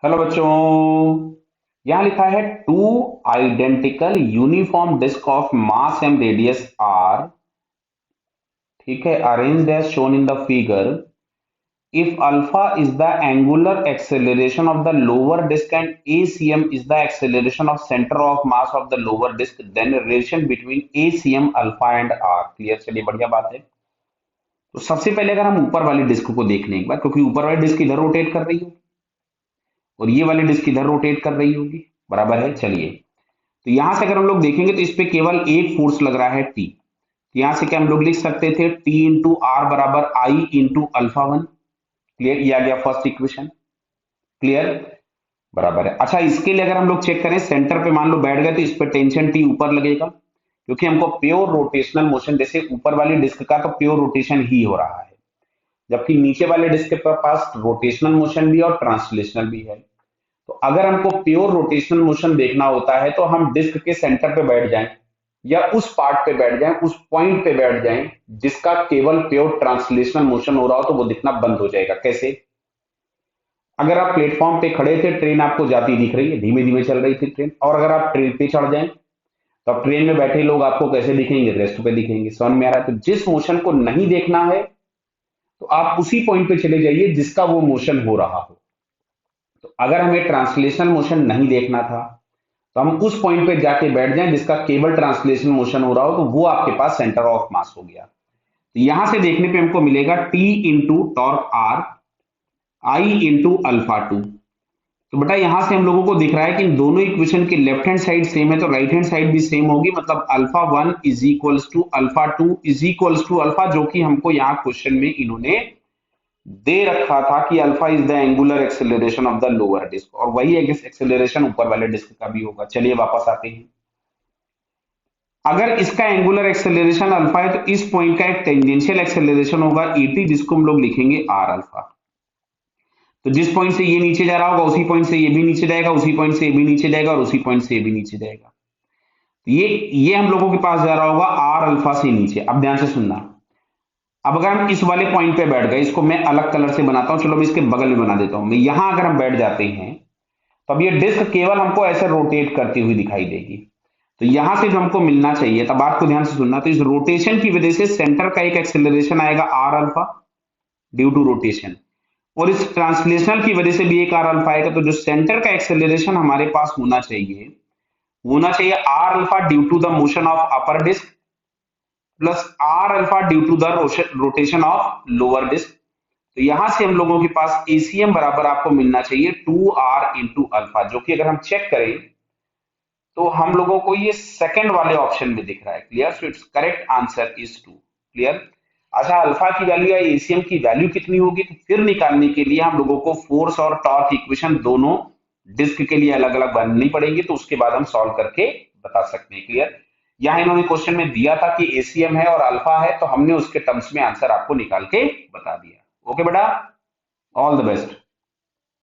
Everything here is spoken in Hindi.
हेलो बच्चों। यहां लिखा है two identical uniform disc of mass and radius R, ठीक है, arranged as shown in the figure. If alpha is the angular acceleration of the lower disc and ACM is the acceleration of centre of mass of the lower disc, then relation between ACM alpha and R clear. चलिए बढ़िया बात है। तो सबसे पहले अगर हम ऊपर वाली डिस्क को देख लें एक बार, क्योंकि ऊपर वाली डिस्क इधर रोटेट कर रही है और ये वाली डिस्क इधर रोटेट कर रही होगी, बराबर है। चलिए, तो यहां से अगर हम लोग देखेंगे तो इस पे केवल एक फोर्स लग रहा है टी। तो यहां से क्या हम लोग लिख सकते थे, टी इंटू आर बराबर आई इंटू अल्फा वन। क्लियर, ये आ गया फर्स्ट इक्वेशन। क्लियर, बराबर है। अच्छा, इसके लिए अगर हम लोग चेक करें, सेंटर पे मान लो बैठ गए तो इस पे टेंशन टी ऊपर लगेगा, क्योंकि हमको प्योर रोटेशनल मोशन, जैसे ऊपर वाली डिस्क का तो प्योर रोटेशन ही हो रहा है, जबकि नीचे वाले डिस्क के पास रोटेशनल मोशन भी और ट्रांसलेशनल भी है। तो अगर हमको प्योर रोटेशनल मोशन देखना होता है तो हम डिस्क के सेंटर पे बैठ जाएं या उस पार्ट पे बैठ जाएं, उस पॉइंट पे बैठ जाएं जिसका केवल प्योर ट्रांसलेशनल मोशन हो रहा हो, तो वो दिखना बंद हो जाएगा। कैसे? अगर आप प्लेटफॉर्म पे खड़े थे, ट्रेन आपको जाती दिख रही है, धीमे धीमे चल रही थी ट्रेन, और अगर आप ट्रेन पे चढ़ जाएं तो अब ट्रेन में बैठे लोग आपको कैसे दिखेंगे? रेस्ट पे दिखेंगे। समझ में आ रहा है? तो जिस मोशन को नहीं देखना है तो आप उसी पॉइंट पे चले जाइए जिसका वो मोशन हो रहा हो। तो अगर हमें ट्रांसलेशनल मोशन नहीं देखना था तो हम उस पॉइंट पे जाके बैठ जाएं जिसका केवल ट्रांसलेशन मोशन हो रहा हो, तो वो आपके पास सेंटर ऑफ मास हो गया। तो यहां से देखने पे हमको मिलेगा T into torque are I into alpha two. तो बेटा यहां से हम लोगों को दिख रहा है कि इन दोनों इक्वेशन की लेफ्ट हैंड साइड सेम है तो राइट हैंड साइड भी सेम होगी, मतलब alpha one is equals to alpha two is equals to alpha, जो कि हमको यहाँ क्वेश्चन में इन्होंने दे रखा था कि alpha is the angular acceleration of the lower disc, और वही एक्सेलरेशन ऊपर वाले डिस्क का भी होगा। चलिए वापस आते हैं। अगर इसका एंगुलर एक्सेलरेशन अल्फा है तो इस पॉइंट का एक टेंजेंशियल एक्सेलरेशन होगा ET, जिसको हम लोग लिखेंगे आर अल्फा। तो जिस पॉइंट से ये नीचे जा रहा होगा उसी पॉइंट से ये भी नीचे जाएगा, उसी पॉइंट से ये भी नीचे जाएगा और उसी पॉइंट से ये भी नीचे जाएगा। तो ये हम लोगों के पास जा रहा होगा आर अल्फा से नीचे। अब ध्यान से सुनना। अब अगर हम इस वाले पॉइंट पे बैठ गए, इसको मैं अलग कलर से बनाता हूं, चलो मैं इसके बगल में बना देता हूं। मैं यहां अगर हम बैठ जाते हैं तो अब ये डिस्क केवल हमको ऐसे रोटेट करती हुई दिखाई देगी। तो यहां से जो हमको मिलना चाहिए, तब बात को ध्यान से सुनना, तो इस रोटेशन की वजह से सेंटर का एक एक्सेलरेशन आएगा R alpha due to rotation, और इस ट्रांसलेशनल की वजह से भी एक आर अल्फा आएगा। तो जो सेंटर का एक्सेलरेशन हमारे पास होना चाहिए R alpha due to the motion of upper disc plus R alpha due to the rotation of lower disc. तो यहां से हम लोगों के पास ACM बराबर आपको मिलना चाहिए 2R इंटू अल्फा, जो कि अगर हम चेक करें तो हम लोगों को ये सेकंड वाले ऑप्शन में दिख रहा है। Clear? So it's correct answer is 2। Clear? अच्छा, अल्फा की वैल्यू या ACM की वैल्यू कितनी होगी, तो फिर निकालने के लिए हम लोगों को फोर्स और टॉर्क इक्वेशन दोनों डिस्क के लिए अलग अलग बननी पड़ेंगी, तो उसके बाद हम सॉल्व करके बता सकते हैं। क्लियर? यहाँ इन्होंने क्वेश्चन में दिया था कि ACM है और अल्फा है, तो हमने उसके टर्म्स में आंसर आपको निकाल के बता दिया। ओके बेटा, ऑल द बेस्ट।